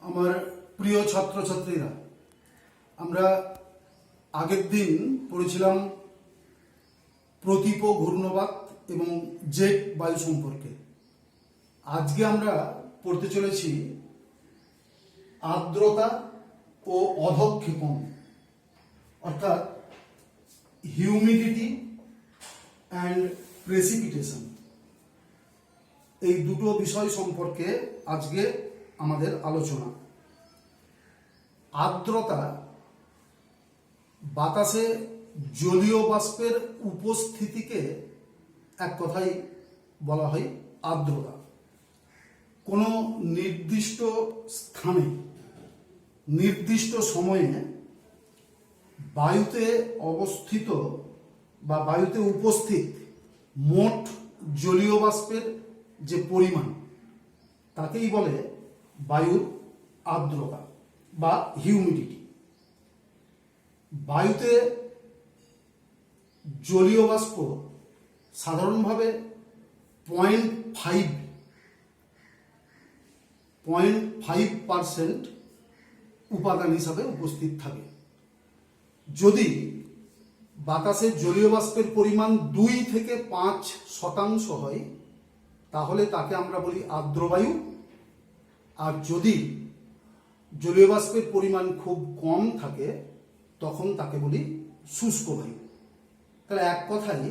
আমার প্রিয় ছাত্রছাত্রীরা, আমরা আগের দিন পড়েছিলাম প্রতীপ ঘূর্ণবাত এবং জেট বায়ু সম্পর্কে। আজকে আমরা পড়তে চলেছি আর্দ্রতা ও অধঃক্ষেপণ, অর্থাৎ হিউমিডিটি অ্যান্ড প্রেসিপিটেশন। এই দুটো বিষয় সম্পর্কে আজকে আমাদের আলোচনা। আর্দ্রতা বাতাসে জলীয় বাষ্পের উপস্থিতিকে এক কথায় বলা হয় আর্দ্রতা। কোনো নির্দিষ্ট স্থানে নির্দিষ্ট সময়ে বায়ুতে অবস্থিত বা বায়ুতে উপস্থিত মোট জলীয় বাষ্পের যে পরিমাণ, তাকেই বলে বায়ুর আর্দ্রতা বা হিউমিডিটি। বায়ুতে জলীয় বাষ্প সাধারণভাবে 0.5% উপাদান হিসাবে উপস্থিত থাকে। যদি বাতাসে জলীয় বাষ্পের পরিমাণ 2 থেকে 5% হয়, তাহলে তাকে আমরা বলি আর্দ্রবায়ু। আর যদি জলীয় বাষ্পের পরিমাণ খুব কম থাকে, তখন তাকে বলি শুষ্ক বায়ু। তাহলে এক কথায়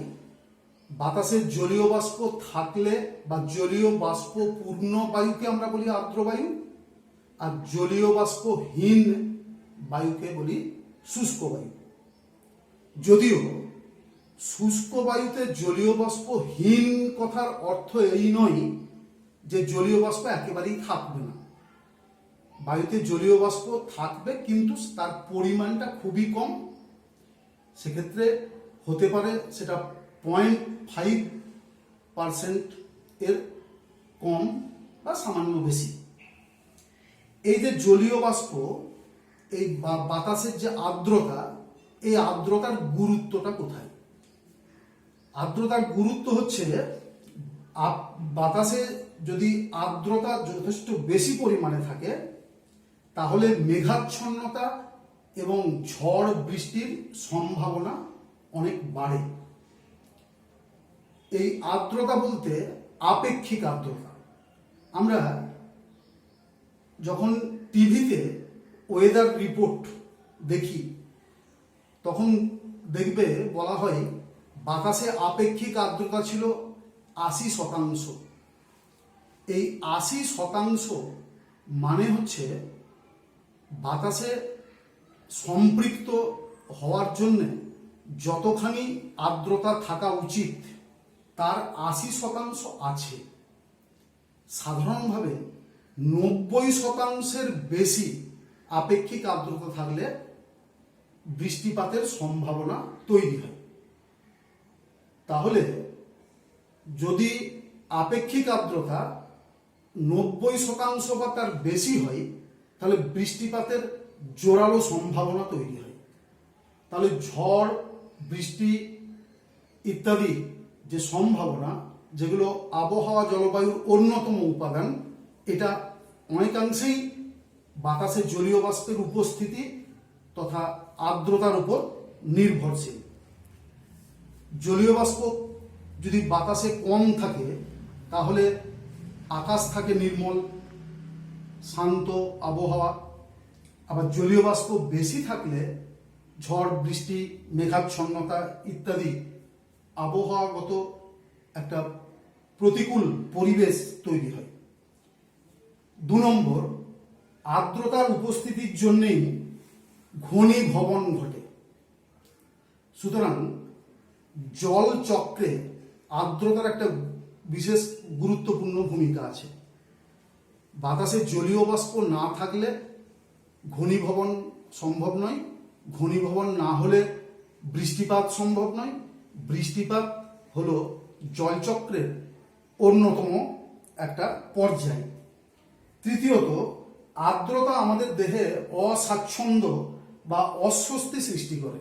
বাতাসে জলীয় বাষ্প থাকলে বা জলীয় বাষ্পপূর্ণ বায়ুকে আমরা বলি আর্দ্রবায়ু, আর জলীয় বাষ্পহীন বায়ুকে বলি শুষ্ক বায়ু। যদিও শুষ্ক বায়ুতে জলীয় বাষ্পহীন কথার অর্থ এই নয় যে জলীয় বাষ্প একেবারেই থাকবে না। বায়ুতে জলীয় বাষ্প থাকবে, কিন্তু তার পরিমাণটা খুবই কম। সেক্ষেত্রে হতে পারে সেটা 0.5% এর কম বা সামান্য বেশি। এই যে জলীয় বাষ্প, এই বাতাসের যে আর্দ্রতা, এই আর্দ্রতার গুরুত্বটা কোথায়? আর্দ্রতার গুরুত্ব হচ্ছে, বাতাসে যদি আর্দ্রতা যথেষ্ট বেশি পরিমাণে থাকে, তাহলে মেঘাচ্ছন্নতা এবং ঝড় বৃষ্টির সম্ভাবনা অনেক বাড়ে। এই আর্দ্রতা বলতে আপেক্ষিক আর্দ্রতা। আমরা যখন টিভিতে ওয়েদার রিপোর্ট দেখি, তখন দেখবে বলা হয় বাতাসে আপেক্ষিক আর্দ্রতা ছিল 80%। এই 80% মানে হচ্ছে বাতাসে সম্পৃক্ত হওয়ার জন্য যতখানি আর্দ্রতা থাকা উচিত, তার 80% আছে। সাধারণভাবে 90%-এর বেশি আপেক্ষিক আর্দ্রতা থাকলে বৃষ্টিপাতের সম্ভাবনা তৈরি হয়। তাহলে যদি আপেক্ষিক আর্দ্রতা 90% বা তার বেশি হয়, তাহলে বৃষ্টিপাতের জোরালো সম্ভাবনা তৈরি হয়। তাহলে ঝড় বৃষ্টি ইত্যাদি যে সম্ভাবনা, যেগুলো আবহাওয়া জলবায়ুর অন্যতম উপাদান, এটা অনেকাংশেই বাতাসে জলীয় বাষ্পের উপস্থিতি তথা আর্দ্রতার উপর নির্ভরশীল। জলীয় বাষ্প যদি বাতাসে কম থাকে, তাহলে আকাশ থাকে নির্মল, শান্ত আবহাওয়া। আবার জলীয় বাষ্প বেশি থাকলে ঝড় বৃষ্টি, মেঘাচ্ছন্নতা ইত্যাদি আবহাওয়াগত একটা প্রতিকূল পরিবেশ তৈরি হয়। 2 নম্বর, আর্দ্রতার উপস্থিতির জন্যেই ঘনীভবন ঘটে। সুতরাং জল চক্রে আর্দ্রতার একটা বিশেষ গুরুত্বপূর্ণ ভূমিকা আছে। বাতাসে জলীয় বাষ্প না থাকলে ঘনীভবন সম্ভব নয়, ঘনীভবন না হলে বৃষ্টিপাত সম্ভব নয়, বৃষ্টিপাত হলো জলচক্রের অন্যতম একটা পর্যায়। তৃতীয়ত, আর্দ্রতা আমাদের দেহে অস্বাচ্ছন্দ্য বা অস্বস্তি সৃষ্টি করে।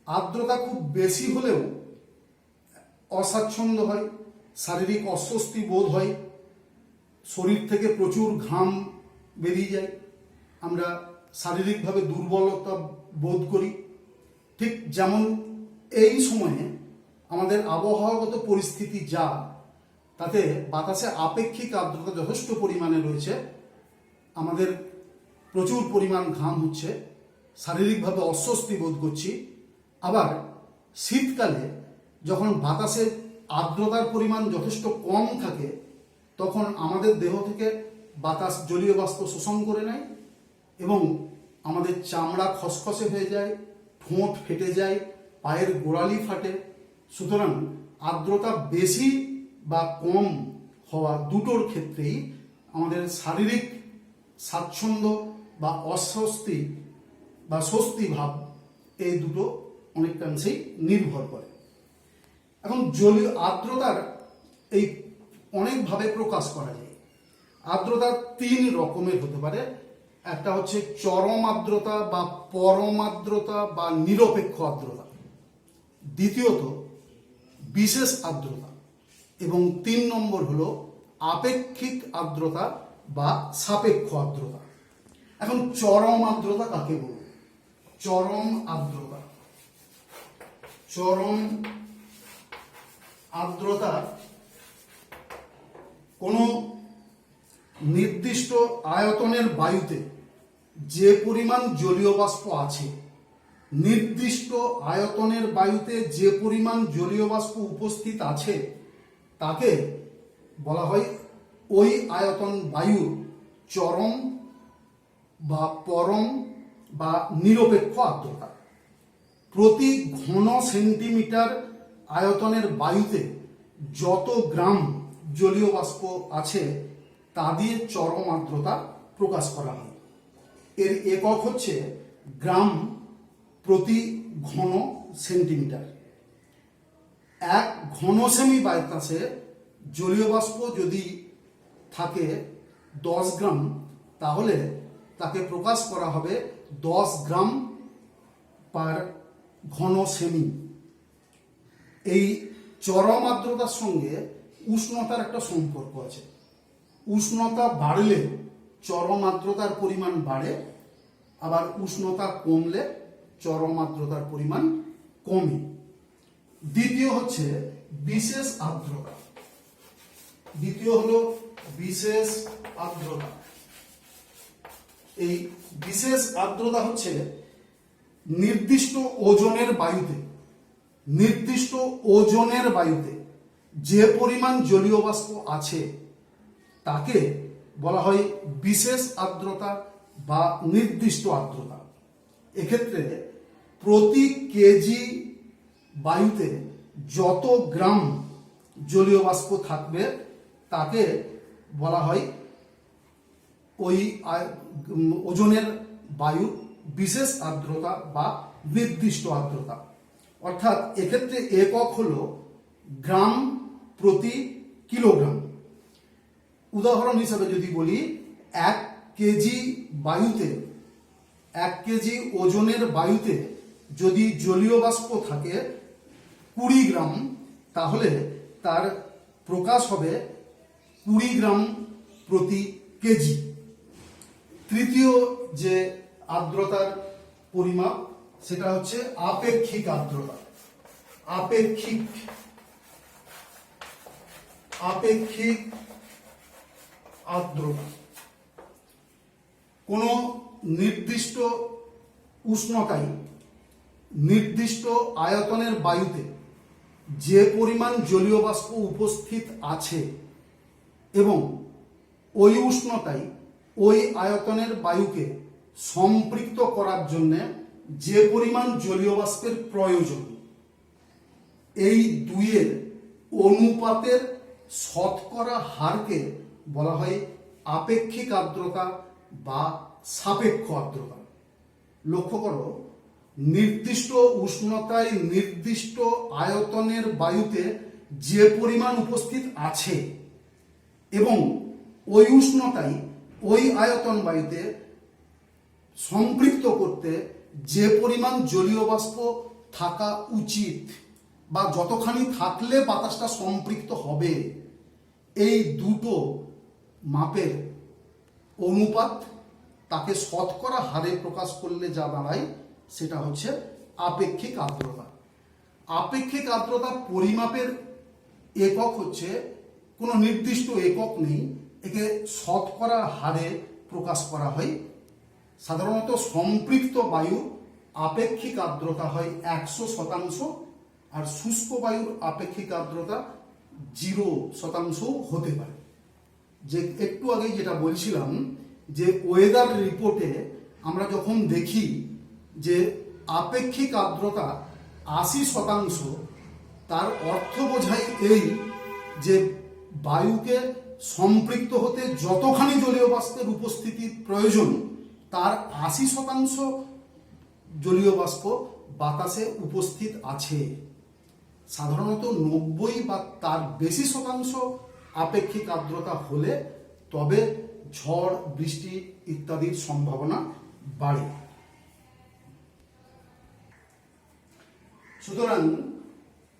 আর্দ্রতা খুব বেশি হলেও অস্বাচ্ছন্দ্য হয়, শারীরিক অস্বস্তি বোধ হয়, শরীর থেকে প্রচুর ঘাম বেরিয়ে যায়, আমরা শারীরিকভাবে দুর্বলতা বোধ করি। ঠিক যেমন এই সময়ে আমাদের আবহাওয়াগত পরিস্থিতি যা, তাতে বাতাসে আপেক্ষিক আর্দ্রতা যথেষ্ট পরিমাণে রয়েছে, আমাদের প্রচুর পরিমাণ ঘাম হচ্ছে, শারীরিকভাবে অস্বস্তি বোধ করছি। আবার শীতকালে যখন বাতাসে আর্দ্রতার পরিমাণ যথেষ্ট কম থাকে, তখন আমাদের দেহ থেকে বাতাস জলীয় বাষ্প শোষণ করে নেয় এবং আমাদের চামড়া খসখসে হয়ে যায়, ঠোঁট ফেটে যায়, পায়ের গোড়ালি ফাটে। সুতরাং আর্দ্রতা বেশি বা কম হওয়া দুটোর ক্ষেত্রেই আমাদের শারীরিক স্বাচ্ছন্দ্য বা অস্বস্তি বা স্বস্তি ভাব, এই দুটো অনেকাংশেই নির্ভর করে। এখন জলীয় আর্দ্রতার এই অনেকভাবে প্রকাশ করা যায়। আর্দ্রতা 3 রকমের হতে পারে। একটা হচ্ছে চরম আর্দ্রতা বা পরম আর্দ্রতা বা নিরপেক্ষ আর্দ্রতা, দ্বিতীয়ত বিশেষ আর্দ্রতা, এবং 3 নম্বর হলো আপেক্ষিক আর্দ্রতা বা সাপেক্ষ আর্দ্রতা। এখন চরম আর্দ্রতা কাকে বলবো? চরম আর্দ্রতা, চরম আর্দ্রতা কোনো নির্দিষ্ট আয়তনের বায়ুতে যে পরিমাণ জলীয় বাষ্প আছে, নির্দিষ্ট আয়তনের বায়ুতে যে পরিমাণ জলীয় বাষ্প উপস্থিত আছে, তাকে বলা হয় ওই আয়তন বায়ুর চরম বা পরম বা নিরপেক্ষ আর্দ্রতা। প্রতি ঘন সেন্টিমিটার আয়তনের বায়ুতে যত গ্রাম জলীয় বাষ্প আছে, তা দিয়ে চরম আর্দ্রতা প্রকাশ করা হয়। এর একক হচ্ছে গ্রাম প্রতি ঘন সেন্টিমিটার। 1 ঘন সেমি বাতাসে জলীয় বাষ্প যদি থাকে 10 গ্রাম, তাহলে তাকে প্রকাশ করা হবে 10 গ্রাম পার ঘন সেমি। এই চরম আর্দ্রতার সঙ্গে উষ্ণতার একটা সম্পর্ক আছে। উষ্ণতা বাড়লে চরম আর্দ্রতার পরিমাণ বাড়ে, আবার উষ্ণতা কমলে চরম আর্দ্রতার পরিমাণ কমে। দ্বিতীয় হচ্ছে বিশেষ আর্দ্রতা। দ্বিতীয় হলো বিশেষ আর্দ্রতা। এই বিশেষ আর্দ্রতা হচ্ছে নির্দিষ্ট ওজনের বায়ুতে, নির্দিষ্ট ওজনের বায়ুতে যে পরিমাণ জলীয় বাষ্প আছে, তাকে বলা হয় বিশেষ আর্দ্রতা বা নির্দিষ্ট আর্দ্রতা। এক্ষেত্রে প্রতি কেজি বায়ুতে যত গ্রাম জলীয় বাষ্প থাকবে, তাকে বলা হয় ওই ওজনের বায়ুর বিশেষ আর্দ্রতা বা নির্দিষ্ট আর্দ্রতা। অর্থাৎ এক্ষেত্রে একক হলো গ্রাম প্রতি কিলোগ্রাম। উদাহরণ হিসাবে যদি বলি, 1 কেজি বায়ুতে, 1 কেজি ওজনের বায়ুতে যদি জলীয় বাষ্প থাকে 20 গ্রাম, তাহলে তার প্রকাশ হবে 20 গ্রাম প্রতি কেজি। তৃতীয় যে আর্দ্রতার পরিমাপ, সেটা হচ্ছে আপেক্ষিক আর্দ্রতা। আপেক্ষিক আপেক্ষিক আর্দ্রতা কোন নির্দিষ্ট উষ্ণতায় নির্দিষ্ট আয়তনের বায়ুতে যে পরিমাণ জলীয় বাষ্প উপস্থিত আছে এবং ওই উষ্ণতায় ওই আয়তনের বায়ুকে সম্পৃক্ত করার জন্য যে পরিমাণ জলীয় বাষ্পের প্রয়োজন, এই দুইয়ের অনুপাতের শতকরা হারকে বলা হয় আপেক্ষিক আর্দ্রতা বা সাপেক্ষ আর্দ্রতা। লক্ষ্য করো, নির্দিষ্ট উষ্ণতায় নির্দিষ্ট আয়তনের বায়ুতে যে পরিমাণ উপস্থিত আছে এবং ওই উষ্ণতায় ওই আয়তন বায়ুতে সম্পৃক্ত করতে যে পরিমাণ জলীয় বাষ্প থাকা উচিত বা যতখানি থাকলে বাতাসটা সম্পৃক্ত হবে, এই দুটো মাপের অনুপাত তাকে শতকরা হারে প্রকাশ করলে যা দাঁড়ায় সেটা হচ্ছে আপেক্ষিক আর্দ্রতা। আপেক্ষিক আর্দ্রতা পরিমাপের একক হচ্ছে, কোনো নির্দিষ্ট একক নেই, একে শতকরা হারে প্রকাশ করা হয়। সাধারণত সম্পৃক্ত বায়ুর আপেক্ষিক আর্দ্রতা হয় 100%, আর শুষ্ক বায়ুর আপেক্ষিক আর্দ্রতা 0% হতে পারে। যে একটু আগে যেটা বলছিলাম যে ওয়েদার রিপোর্টে আমরা যখন দেখি যে আপেক্ষিক আর্দ্রতা 80%, তার অর্থ বোঝায় এই যে বায়ুকে সম্পৃক্ত হতে যতখানি জলীয় বাষ্পের উপস্থিতির প্রয়োজন তার 80% জলীয় বাষ্প বাতাসে উপস্থিত আছে। সাধারণত 90 বা তার বেশি শতাংশ আপেক্ষিক আর্দ্রতা হলে তবে ঝড়, বৃষ্টি ইত্যাদির সম্ভাবনা বাড়ে। সুতরাং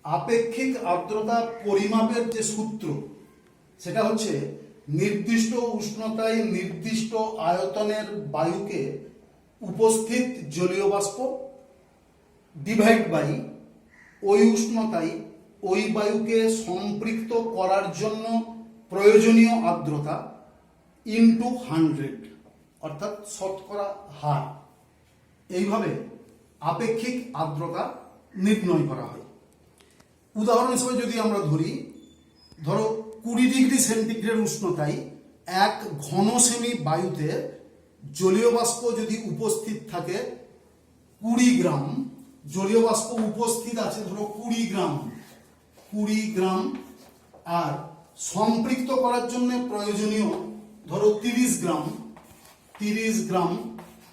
আপেক্ষিক আর্দ্রতা পরিমাপের যে সূত্র সেটা হচ্ছে নির্দিষ্ট উষ্ণতায় নির্দিষ্ট আয়তনের বায়ুকে উপস্থিত জলীয় বাষ্প ডিভাইড বাই ওই উষ্ণতায় ওই বায়ুকে সম্পৃক্ত করার জন্য প্রয়োজনীয় আর্দ্রতা ইনটু 100, অর্থাৎ শতকরা হার। এইভাবে আপেক্ষিক আর্দ্রতা নির্ণয় করা হয়। উদাহরণ হিসেবে যদি আমরা ধরো 20 ডিগ্রি সেন্টিগ্রেড উষ্ণতায় 1 ঘন সেমি বায়ুতে জলীয় বাষ্প যদি উপস্থিত থাকে 20 গ্রাম, জলীয় বাষ্প উপস্থিত আছে ধরো 20 গ্রাম, আর সম্পৃক্ত করার জন্য প্রয়োজনীয় ধরো 30 গ্রাম,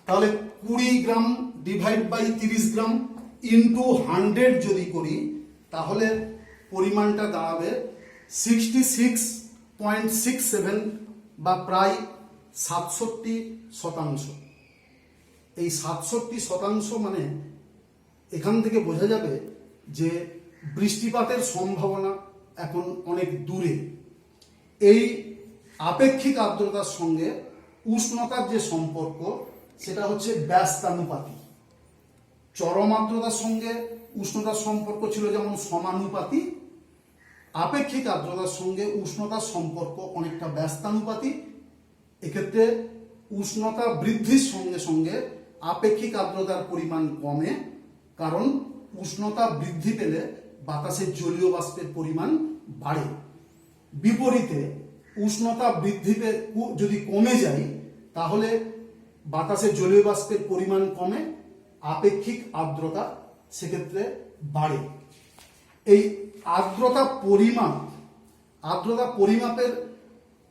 তাহলে 20 গ্রাম ডিভাইড বাই 30 গ্রাম ইন্টু 100 যদি করি তাহলে পরিমাণটা দাঁড়াবে 66.67 বা প্রায় 67%। এই 67% মানে এখান থেকে বোঝা যাবে যে বৃষ্টিপাতের সম্ভাবনা এখন অনেক দূরে। এই আপেক্ষিক আর্দ্রতার সঙ্গে উষ্ণতার যে সম্পর্ক সেটা হচ্ছে ব্যস্তানুপাতি। চরম আর্দ্রতার সঙ্গে উষ্ণতার সম্পর্ক ছিল যেমন সমানুপাতি, আপেক্ষিক আর্দ্রতার সঙ্গে উষ্ণতার সম্পর্ক অনেকটা ব্যস্তানুপাতি। এক্ষেত্রে উষ্ণতা বৃদ্ধির সঙ্গে সঙ্গে আপেক্ষিক আর্দ্রতার পরিমাণ কমে, কারণ উষ্ণতা বৃদ্ধি পেলে বাতাসের জলীয় বাষ্পের পরিমাণ বাড়ে। বিপরীতে উষ্ণতা বৃদ্ধি যদি কমে যায় তাহলে বাতাসের জলীয় বাষ্পের পরিমাণ কমে, আপেক্ষিক আর্দ্রতা সেক্ষেত্রে বাড়ে। এই আর্দ্রতা পরিমাপের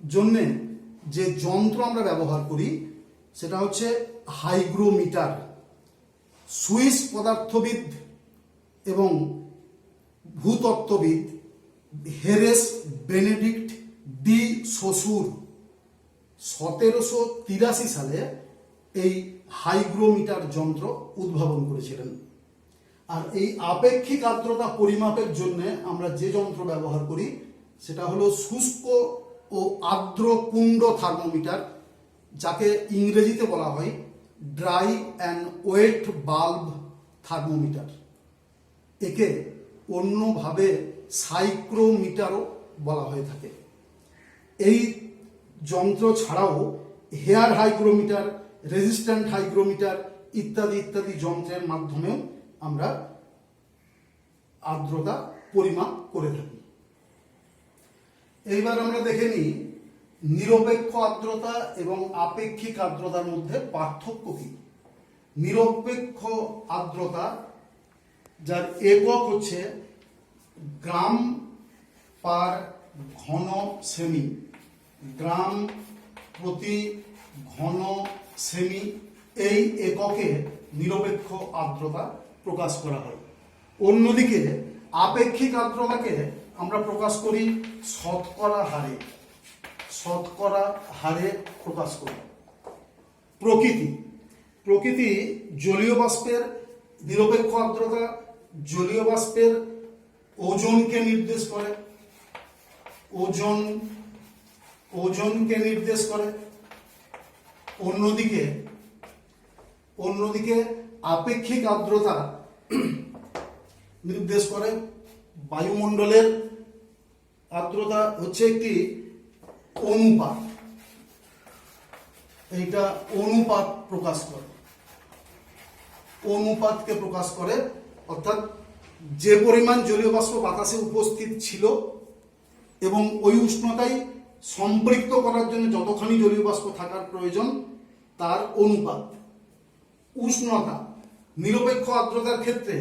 জন্যে যে যন্ত্র আমরা ব্যবহার করি সেটা হচ্ছে হাইগ্রোমিটার। সুইস পদার্থবিদ এবং ভূতত্ত্ববিদ হেরেস বেনেডিক্ট ডি সোসুর 1783 সালে এই হাইগ্রোমিটার যন্ত্র উদ্ভাবন করেছিলেন। আর এই আপেক্ষিক আর্দ্রতা পরিমাপের জন্য আমরা যে যন্ত্র ব্যবহার করি সেটা হলো শুষ্ক ও আর্দ্র কুণ্ড থার্মোমিটার, যাকে ইংরেজিতে বলা হয় dry and wait bulb thermometer. একে অন্যভাবে সাইক্রোমিটারও বলা হয়ে থাকে। এই যন্ত্র ছাড়াও হেয়ার হাইগ্রোমিটার, রেজিস্ট্যান্ট হাইগ্রোমিটার ইত্যাদি যন্ত্রের মাধ্যমেও আমরা আর্দ্রতা পরিমাপ করে থাকি। এইবার আমরা দেখে নিই নিরপেক্ষ আর্দ্রতা এবং আপেক্ষিক আর্দ্রতার মধ্যে পার্থক্য কি। নিরপেক্ষ আর্দ্রতা যার একক হচ্ছে গ্রাম পার ঘন সেমি, গ্রাম প্রতি ঘন সেমি, এই এককে নিরপেক্ষ আর্দ্রতা প্রকাশ করা হয়। অন্যদিকে আপেক্ষিক আর্দ্রতাকে আমরা প্রকাশ করি শতকরা হারে প্রকাশ করি। প্রকৃতি জলীয় বাষ্পের নিরপেক্ষ আর্দ্রতা জলীয় বাষ্পের ওজনকে নির্দেশ করে, অন্যদিকে আপেক্ষিক আর্দ্রতা নির্দেশ করে বায়ুমণ্ডলের আর্দ্রতা হচ্ছে একটি অনুপাত, এইটা অনুপাত প্রকাশ করে, অনুপাতকে প্রকাশ করে, অর্থাৎ যে পরিমাণ জলীয় বাষ্প বাতাসে উপস্থিত ছিল এবং ওই উষ্ণতাই সম্পৃক্ত করার জন্য যতখানি জলীয় বাষ্প থাকার প্রয়োজন তার অনুপাত। উষ্ণতা, নিরপেক্ষ আর্দ্রতার ক্ষেত্রে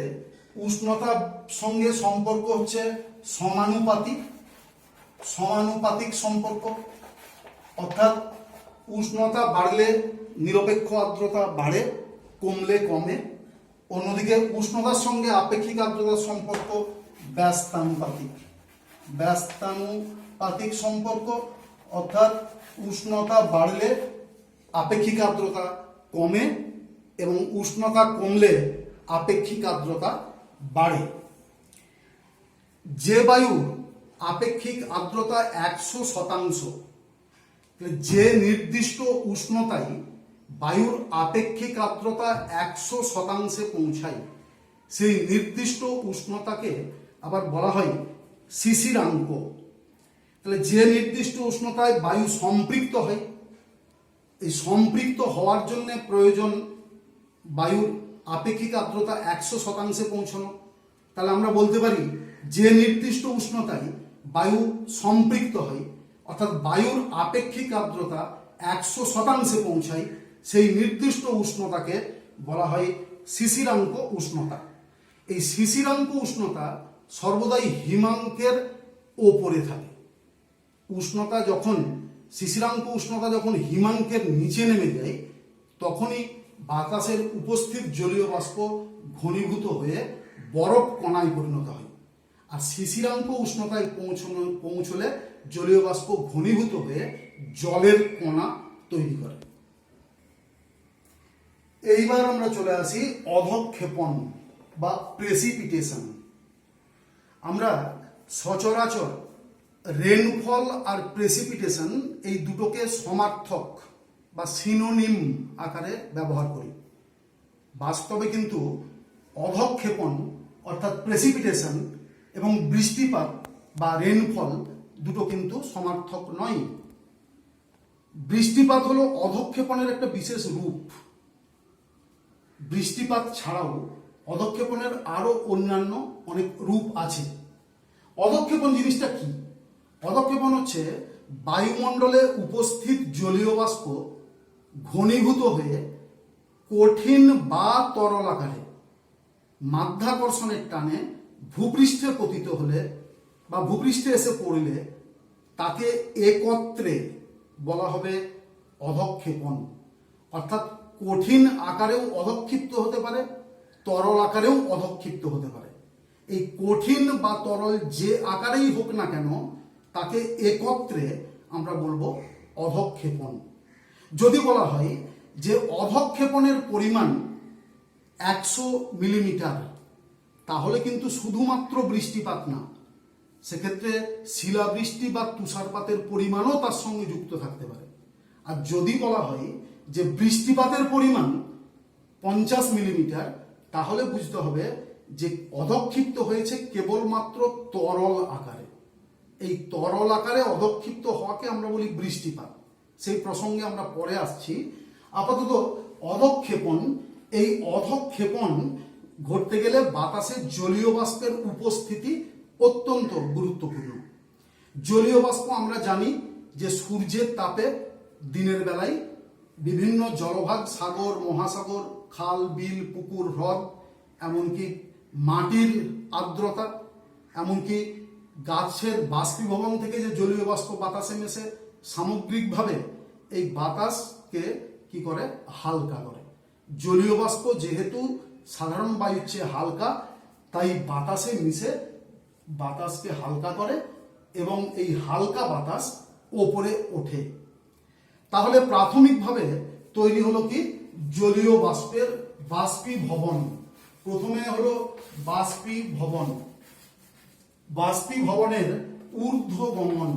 উষ্ণতার সঙ্গে সম্পর্ক হচ্ছে সমানুপাতিক সম্পর্ক, অর্থাৎ উষ্ণতা বাড়লে নিরপেক্ষ আর্দ্রতা বাড়ে, কমলে কমে। অন্যদিকে উষ্ণতার সঙ্গে আপেক্ষিক আর্দ্রতার সম্পর্ক ব্যস্তানুপাতিক সম্পর্ক, অর্থাৎ উষ্ণতা বাড়লে আপেক্ষিক আর্দ্রতা কমে এবং উষ্ণতা কমলে আপেক্ষিক আর্দ্রতা বাড়ে। যে বায়ুর আপেক্ষিক আর্দ্রতা 100%, যে নির্দিষ্ট উষ্ণতায় বায়ুর আপেক্ষিক আর্দ্রতা 100% পৌঁছায়, সেই নির্দিষ্ট উষ্ণতাকে আবার বলা হয় শিশিরাঙ্ক। তাহলে যে নির্দিষ্ট উষ্ণতায় বায়ু সম্পৃক্ত হয়, এই সম্পৃক্ত হওয়ার জন্য প্রয়োজন বায়ুর আপেক্ষিক আর্দ্রতা 100% পৌঁছানো। তাহলে আমরা বলতে পারি যে নির্দিষ্ট উষ্ণতায় বায়ু সম্পৃক্ত হয়, অর্থাৎ বায়ুর আপেক্ষিক আর্দ্রতা 100% পৌঁছায়, সেই নির্দিষ্ট উষ্ণতাকে বলা হয় শিশিরাঙ্ক উষ্ণতা। এই শিশিরাঙ্ক উষ্ণতা সর্বদাই হিমাঙ্কের ওপরে থাকে। শিশিরাঙ্ক উষ্ণতা যখন হিমাঙ্কের নিচে নেমে যায়, তখনই বাতাসের উপস্থিত জলীয় বাষ্প ঘনীভূত হয়ে বরফ কণায় পরিণত হয়। আর শিশিরাঙ্ক উষ্ণতায় পৌঁছলে জলীয় বাষ্প ঘনীভূত হয়ে জলের কণা তৈরি করে। এইবার আমরা চলে আসি অধঃক্ষেপণ বা প্রেসিপিটেশন। আমরা সচরাচর রেনফল আর প্রেসিপিটেশন এই দুটোকে সমার্থক বা সিনোনিম আকারে ব্যবহার করি। বাস্তবে কিন্তু অধঃক্ষেপণ অর্থাৎ প্রেসিপিটেশন এবং বৃষ্টিপাত বা রেনফল দুটো কিন্তু সমার্থক নয়। বৃষ্টিপাত হলো অধঃক্ষেপণের একটা বিশেষ রূপ। বৃষ্টিপাত ছাড়াও অধঃক্ষেপণের আরো অন্যান্য অনেক রূপ আছে। অধঃক্ষেপণ জিনিসটা কি? অধঃক্ষেপণ হচ্ছে বায়ুমণ্ডলে উপস্থিত জলীয় বাষ্প ঘনীভূত হয়ে কঠিন বা তরল আকারে মাধ্যাকর্ষণের টানে ভূপৃষ্ঠে পতিত হলে বা ভূপৃষ্ঠে এসে পড়লে তাকে একত্রে বলা হবে অধঃক্ষেপণ। অর্থাৎ কঠিন আকারেও অধঃক্ষিপ্ত হতে পারে, তরল আকারেও অধঃক্ষিপ্ত হতে পারে। এই কঠিন বা তরল যে আকারেই হোক না কেন তাকে একত্রে আমরা বলবো অধঃক্ষেপণ। যদি বলা হয় যে অধঃক্ষেপণের পরিমাণ 100 মিলিমিটার, তাহলে কিন্তু শুধুমাত্র বৃষ্টিপাত না, সেক্ষেত্রে শিলাবৃষ্টি বা তুষারপাতের পরিমাণও তার সঙ্গে যুক্ত থাকতে পারে। আর যদি বলা হয় যে বৃষ্টিপাতের পরিমাণ 50 মিলিমিটার, তাহলে বুঝতে হবে যে অধঃক্ষিপ্ত হয়েছে কেবলমাত্র তরল আকারে। এই তরল আকারে অধঃক্ষিপ্ত হওয়াকে আমরা বলি বৃষ্টিপাত। সেই প্রসঙ্গে আমরা পরে আসছি। আপাতত অধঃক্ষেপণ, এই অধঃক্ষেপণ ঘটতে গেলে বাতাসে জলীয় বাষ্পের উপস্থিতি অত্যন্ত গুরুত্বপূর্ণ। জলীয় বাষ্প আমরা জানি যে সূর্যের তাপে দিনের বেলায় বিভিন্ন জলভাগ, সাগর, মহাসাগর, খাল, বিল, পুকুর, হ্রদ, এমনকি মাটির আর্দ্রতা, এমনকি গাছের বাষ্পীভবন থেকে যে জলীয় বাষ্প বাতাসে মেশে সামগ্রিকভাবে এই বাতাসকে কি করে? হালকা করে। জলীয় বাষ্প যেহেতু সাধারণ বায়ুর চেয়ে হালকা, তাই বাতাসে মিশে বাতাসকে হালকা করে এবং এই হালকা বাতাস ওপরে ওঠে। তাহলে প্রাথমিকভাবে তৈরি হলো কি? জলীয় বাষ্পের বাষ্পীভবন। প্রথমে হলো বাষ্পীভবন। বাষ্পীভবনের ঊর্ধ্বগমন,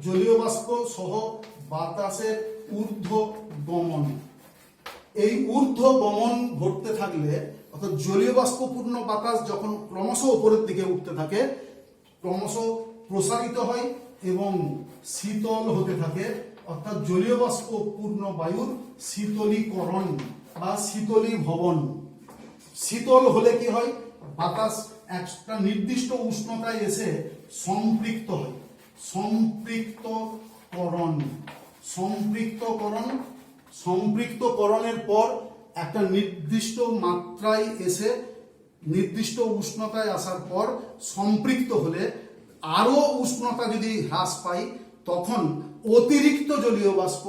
জলীয় বাষ্প সহ বাতাসের ঊর্ধ্ব গমন। এই ঊর্ধ্ব গমন ঘটতে থাকলে অর্থাৎ জলীয় বাষ্পপূর্ণ বাতাস যখন ক্রমশ উপরের দিকে উঠতে থাকে, ক্রমশ প্রসারিত হয় এবং শীতল হতে থাকে, অর্থাৎ জলীয় বাষ্পপূর্ণ বায়ুর শীতলীকরণ বা শীতলীভবন। শীতল হলে কি হয়, বাতাস একটা নির্দিষ্ট উষ্ণতায় এসে সম্পৃক্ত হয়। সম্পৃক্তকরণের পর একটা নির্দিষ্ট মাত্রায় এসে নির্দিষ্ট উষ্ণতায় আসার পর সম্পৃক্ত হলে আরো উষ্ণতা যদি হ্রাস পায় তখন অতিরিক্ত জলীয় বাষ্প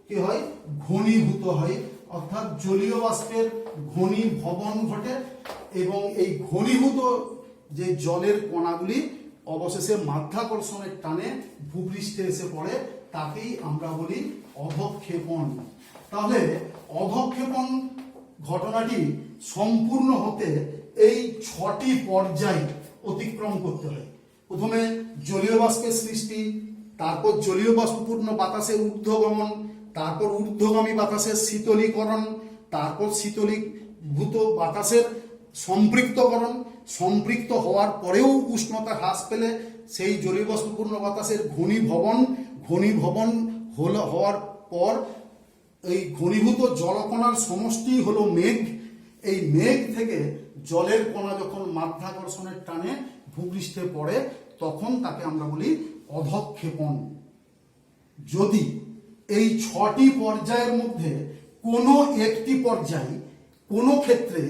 কি হয়, ঘনীভূত হয়, অর্থাৎ জলীয় বাষ্পের ঘনীভবন ঘটে এবং এই ঘনীভূত যে জলের কণাগুলি অবশেষে মাধ্যাকর্ষণের টানে ভূপৃষ্ঠে এসে পড়ে, তাকেই আমরা বলি অধঃক্ষেপণ। তাহলে অধঃক্ষেপণ ঘটনাটি সম্পূর্ণ হতে এই 6টি পর্যায় অতিক্রম করতে হয়। প্রথমে জলীয় বাষ্পের সৃষ্টি, তারপর জলীয় বাষ্পপূর্ণ বাতাসের ঊর্ধ্বগমন, তারপর ঊর্ধ্বগামী বাতাসের শীতলীকরণ, তারপর শীতলীভূত বাতাসের সম্পৃক্তকরণ, সম্পৃক্ত হওয়ার পরেও উষ্ণতা হ্রাস পেলে সেই জলীয় বাষ্পপূর্ণ বাতাসের ঘনীভবন হওয়ার পর এই ঘনীভূত জলকণার সমষ্টি হলো মেঘ। এই মেঘ থেকে জলের কণা যখন মাধ্যাকর্ষণের টানে ভূপৃষ্ঠে পড়ে তখন তাকে আমরা বলি অধঃক্ষেপণ। যদি এই 6টি পর্যায়ের মধ্যে কোনো একটি পর্যায় কোনো ক্ষেত্রে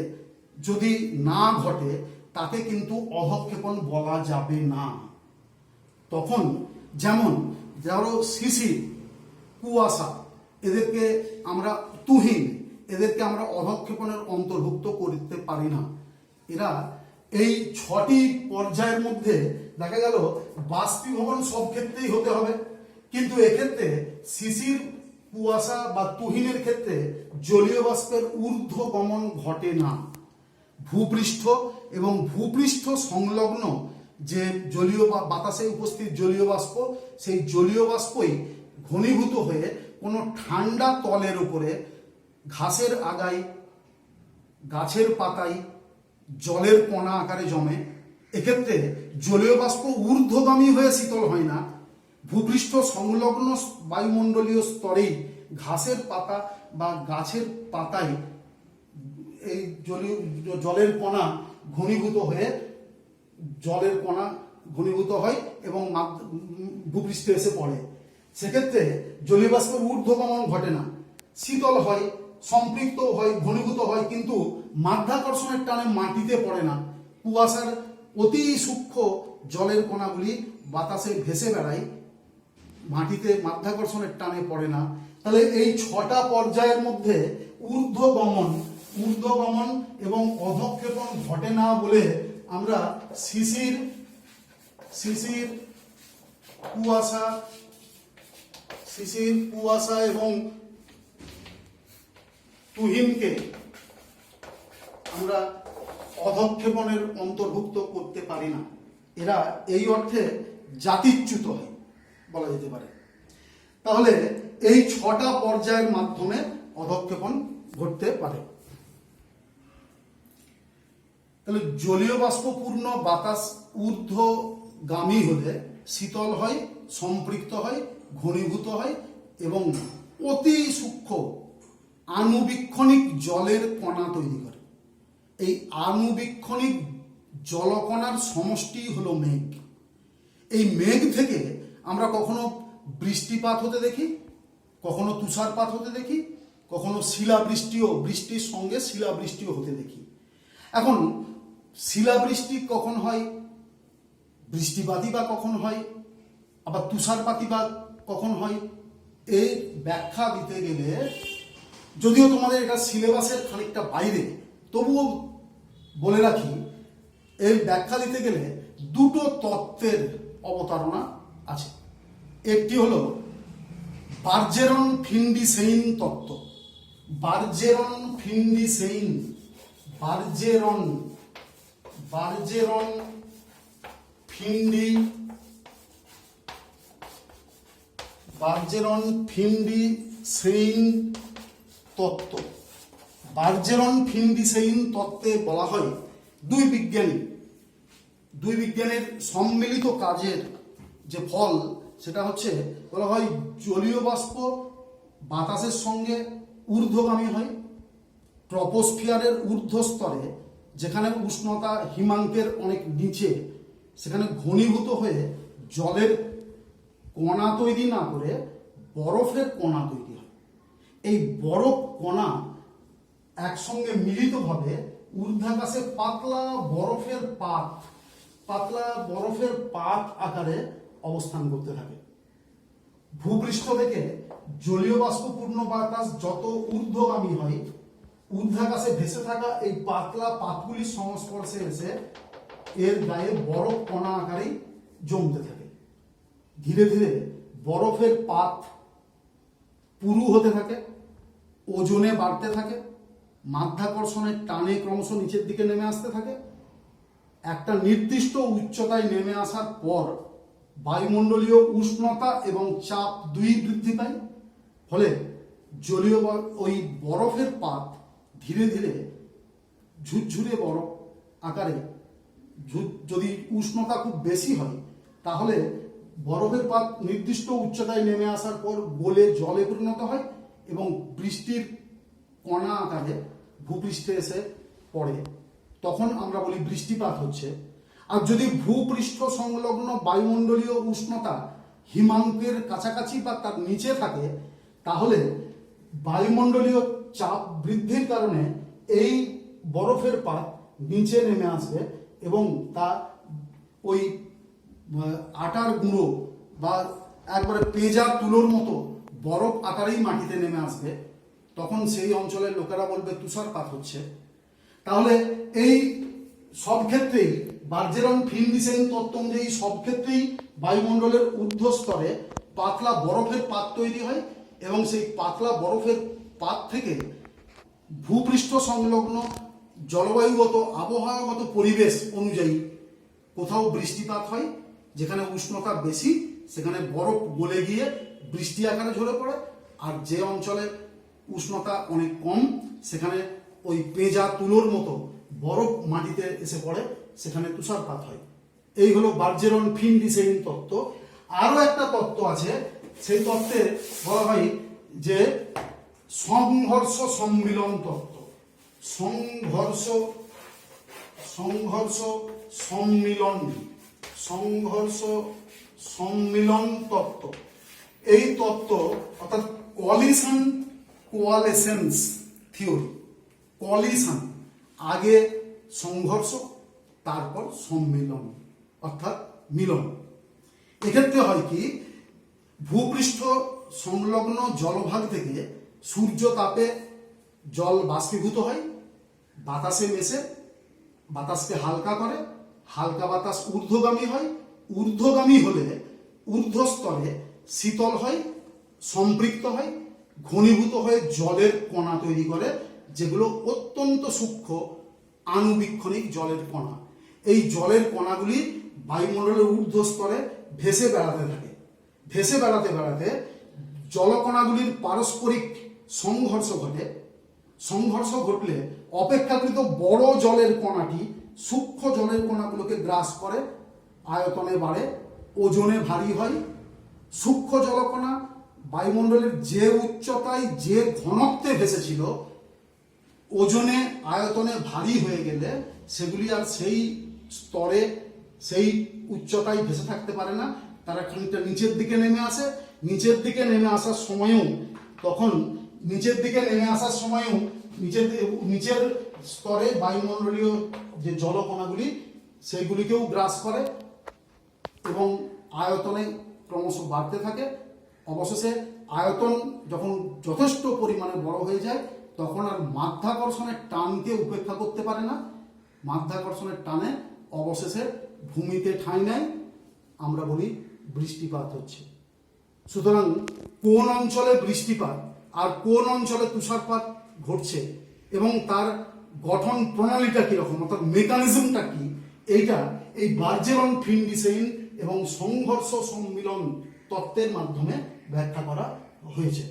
যদি না ঘটে তাকে কিন্তু অধঃক্ষেপণ বলা যাবে না। তখন যেমন ধরো শিশির, কুয়াশা, এদেরকে আমরা তুহিন, এদেরকে আমরা অধঃক্ষেপণের অন্তর্ভুক্ত করতে পারি না। এরা এই 6টি পর্যায়ের মধ্যে দেখা গেল বাষ্পীভবন সব ক্ষেত্রেই হতে হবে, কিন্তু এক্ষেত্রে শিশির, কুয়াশা বা তুহিনের ক্ষেত্রে জলীয় বাষ্পের ঊর্ধ্বগমন ঘটে না। ভূপৃষ্ঠ এবং ভূপৃষ্ঠ সংলগ্ন যে জলীয় বাতাসে উপস্থিত জলীয় বাষ্প, সেই জলীয় বাষ্পই ঘনীভূত হয়ে কোনো ঠান্ডা তলের উপরে ঘাসের আগায়, গাছের পাতায় জলের কণা আকারে জমে। এক্ষেত্রে জলীয় বাষ্প ঊর্ধ্বগামী হয়ে শীতল হয় না, ভূপৃষ্ঠ সংলগ্ন বায়ুমণ্ডলীয় স্তরেই ঘাসের পাতা বা গাছের পাতায় এই জলের কণা ঘনীভূত হয় এবং ভূপৃষ্ঠে এসে পড়ে। সেক্ষেত্রে জলীয় বাষ্পের ঊর্ধ্বগমন ঘটে না, শীতল হয়, সম্পৃক্ত হয়, ঘনীভূত হয়, কিন্তু মাধ্যাকর্ষণের টানে মাটিতে পড়ে না। কুয়াশার অতি সূক্ষ্ম জলের কণাগুলি বাতাসে ভেসে বেড়ায়, মাটিতে মাধ্যাকর্ষণের টানে পড়ে না। তাহলে এই 6টা পর্যায়ের মধ্যে ঊর্ধ্বগমন এবং অধঃক্ষেপণ ঘটে না বলে আমরা শিশির, কুয়াশা এবং তুহিনকে আমরা অধঃক্ষেপণের অন্তর্ভুক্ত করতে পারি না। এরা এই অর্থে জাতিচ্যুত হয় বলা যেতে পারে। তাহলে এই 6টা পর্যায়ের মাধ্যমে অধঃক্ষেপণ ঘটতে পারে। তাহলে জলীয় বাষ্পপূর্ণ বাতাস ঊর্ধ্বগামী হলে শীতল হয়, সম্পৃক্ত হয়, ঘনীভূত হয় এবং অতি সূক্ষ্ম আণুবীক্ষণিক জলের কণা তৈরি করে। এই আণুবীক্ষণিক জলকণার সমষ্টি হলো মেঘ। এই মেঘ থেকে আমরা কখনো বৃষ্টিপাত হতে দেখি, কখনো তুষারপাত হতে দেখি, কখনো বৃষ্টির সঙ্গে শিলাবৃষ্টিও হতে দেখি। এখন শিলাবৃষ্টি কখন হয়, বৃষ্টিপাতই বা কখন হয়, আবার তুষারপাতই বা কখন হয়, এই ব্যাখ্যা দিতে গেলে, যদিও তোমাদের এটা সিলেবাসের খানিকটা বাইরে, তবুও বলে রাখি, এই ব্যাখ্যা দিতে গেলে দুটো তত্ত্বের অবতারণা আছে। একটি হলো বার্জেরন-ফিন্ডিসেইন তত্ত্ব। বার্জেরন ফিন্ডি-সেইন তত্ত্ব। বার্জেরন ফিন্ডি-সেইন তত্ত্বে বলা হয় দুই বিজ্ঞানের সম্মিলিত কাজের যে ফল সেটা হচ্ছে বলা হয় জলীয় বাষ্প বাতাসের সঙ্গে ঊর্ধ্বগামী হয়, ট্রপোস্ফিয়ারের ঊর্ধ্ব স্তরে যেখানে উষ্ণতা হিমাঙ্কের অনেক নিচে, সেখানে ঘনীভূত হয়ে জলের কণা তৈরি না করে বরফের কণা তৈরি হয়। এই বরফ কণা একসঙ্গে মিলিতভাবে ঊর্ধ্বাকাশে পাতলা বরফের পাত আকারে অবস্থান করতে থাকে। ভূপৃষ্ঠ থেকে জলীয় বাষ্পপূর্ণ বাতাস যত ঊর্ধ্বগামী হয়, ঊর্ধ্বাকাশে ভেসে থাকা এই পাতলা পাতগুলির সংস্পর্শে এসে এর গায়ে বরফ কণা আকারেই জমতে থাকে। ধীরে ধীরে বরফের পাত পুরু হতে থাকে, ওজনে বাড়তে থাকে, মাধ্যাকর্ষণের টানে ক্রমশ নিচের দিকে নেমে আসতে থাকে। একটা নির্দিষ্ট উচ্চতায় নেমে আসার পর বায়ুমণ্ডলীয় উষ্ণতা এবং চাপ দুই বৃদ্ধি পায়। ফলে জলীয় ওই বরফের পাত ধীরে ধীরে ঝুরঝুরে বরফ আকারে, যদি উষ্ণতা খুব বেশি হয় তাহলে বরফের পাত নির্দিষ্ট উচ্চতায় নেমে আসার পর গলে জলে পরিণত হয় এবং বৃষ্টির কণা আকারে ভূপৃষ্ঠে এসে পড়ে। তখন আমরা বলি বৃষ্টিপাত হচ্ছে। আর যদি ভূপৃষ্ঠ সংলগ্ন বায়ুমণ্ডলীয় উষ্ণতা হিমাঙ্কের কাছাকাছি বা তার নিচে থাকে তাহলে বায়ুমণ্ডলীয় চাপ বৃদ্ধির কারণে এই বরফের পাত নিচে নেমে আসবে এবং তা ওই আটার গুঁড়ো বা একবারে পেঁজা তুলোর মতো বরফ আকারেই মাটিতে নেমে আসবে। তখন সেই অঞ্চলের লোকেরা বলবে তুষারপাত হচ্ছে। তাহলে এই সব ক্ষেত্রেই বার্জেরন ফিন্ডি-সেইন তত্ত্ব অনুযায়ী সব ক্ষেত্রেই বায়ুমণ্ডলের ঊর্ধ্বস্তরে পাতলা বরফের পাত তৈরি হয় এবং সেই পাতলা বরফের পাত থেকে ভূপৃষ্ঠ সংলগ্ন জলবায়ুগত আবহাওয়াগত পরিবেশ অনুযায়ী কোথাও বৃষ্টিপাত হয়, যেখানে উষ্ণতা বেশি সেখানে বরফ গলে গিয়ে বৃষ্টি আকারে ঝরে পড়ে, আর যে অঞ্চলে উষ্ণতা অনেক কম সেখানে ওই পেঁজা তুলোর মতো বরফ মাটিতে এসে পড়ে, সেখানে তুষারপাত হয়। এই হলো বার্জেরন ফিন্ডি-সেইন তত্ত্ব। আরও একটা তত্ত্ব আছে, সেই তত্ত্বে বলা হয় যে সংঘর্ষ সম্মিলন তত্ত্ব। সংঘর্ষ সম্মিলন তত্ত্ব। এই তত্ত্ব অর্থাৎ কোয়ালেসেন্স থিওরি। কলিশন, আগে সংঘর্ষ তারপর সম্মিলন অর্থাৎ মিলন। এক্ষেত্রে হয় কি, ভূপৃষ্ঠ সংলগ্ন জলভাগ থেকে সূর্য তাপে জল বাষ্পীভূত হয়, বাতাসে মেশে বাতাসকে হালকা করে, হালকা বাতাস ঊর্ধ্বগামী হয়, ঊর্ধ্বগামী হলে ঊর্ধ্বস্তরে শীতল হয়, সম্পৃক্ত হয়, ঘনীভূত হয়ে জলের কণা তৈরি করে, যেগুলো অত্যন্ত সূক্ষ্ম আণুবীক্ষণিক জলের কণা। এই জলের কণাগুলি বায়ুমণ্ডলের ঊর্ধ্বস্তরে ভেসে বেড়াতে থাকে। ভেসে বেড়াতে বেড়াতে জলকণাগুলির পারস্পরিক সংঘর্ষ ঘটে। সংঘর্ষ ঘটলে অপেক্ষাকৃত বড় জলের কণাটি সূক্ষ্ম জলের কণাগুলোকে গ্রাস করে, আয়তনে বাড়ে, ওজনে ভারী হয়। সূক্ষ্ম জলকণা বায়ুমণ্ডলের যে উচ্চতায় যে ঘনত্বে ভেসেছিল, ওজনে আয়তনে ভারী হয়ে গেলে সেগুলি আর সেই স্তরে সেই উচ্চতায় ভেসে থাকতে পারে না, তারা খানিকটা নিচের দিকে নেমে আসে। নিচের দিকে নেমে আসার সময়ও নিচের স্তরে বায়ুমণ্ডলীয় যে জলকণাগুলি সেইগুলিকেও গ্রাস করে এবং আয়তনে ক্রমশ বাড়তে থাকে। অবশেষে আয়তন যখন যথেষ্ট পরিমাণে বড় হয়ে যায় তখন আর মাধ্যাকর্ষণের টানকে উপেক্ষা করতে পারে না। মাধ্যাকর্ষণের টানে অবশেষে ভূমিতে ঠাঁই নেয়, আমরা বলি বৃষ্টিপাত হচ্ছে। সুতরাং কোন অঞ্চলে বৃষ্টিপাত আর কোন অঞ্চলে তুষারপাত ঘটছে এবং তার গঠন প্রণালীটা কীরকম, অর্থাৎ মেকানিজমটা কি, এইটা এই বার্জেরন ফিন্ডি-সেইন এবং সংঘর্ষ সম্মিলন তত্ত্বের মাধ্যমে ব্যাখ্যা করা হয়েছে।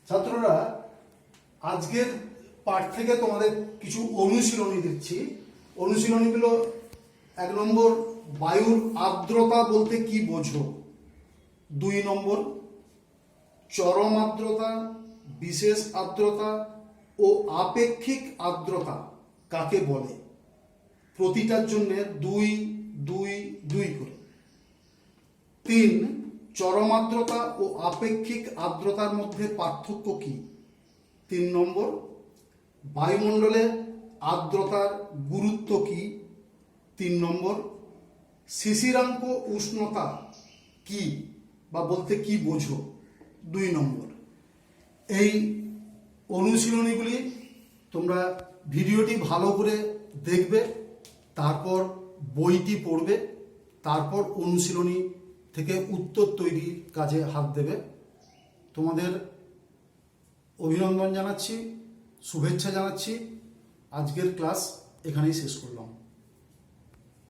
ছাত্ররা, আজকের পাঠ থেকে তোমাদের কিছু অনুশীলনী দিচ্ছি। অনুশীলনীগুলো: 1 নম্বর, বায়ুর আর্দ্রতা বলতে কি বোঝো। 2 নম্বর, চরম আর্দ্রতা, বিশেষ আর্দ্রতা ও আপেক্ষিক আর্দ্রতা কাকে বলে। প্রতিটার জন্য 2 2 2 করে। 3, চরম আর্দ্রতা ও আপেক্ষিক আর্দ্রতার মধ্যে পার্থক্য কি। 3 নম্বর, বায়ুমণ্ডলের আর্দ্রতার গুরুত্ব কি। 3 নম্বর, শিশিরাঙ্ক উষ্ণতা কি বা বলতে কি বোঝো। 2 নম্বর। এই অনুশীলনীগুলি তোমরা ভিডিওটি ভালো করে দেখবে, তারপর বইটি পড়বে, তারপর অনুশীলনী থেকে উত্তর তৈরির কাজে হাত দেবে। তোমাদের অভিনন্দন জানাচ্ছি, শুভেচ্ছা জানাচ্ছি। আজকের ক্লাস এখানেই শেষ করলাম।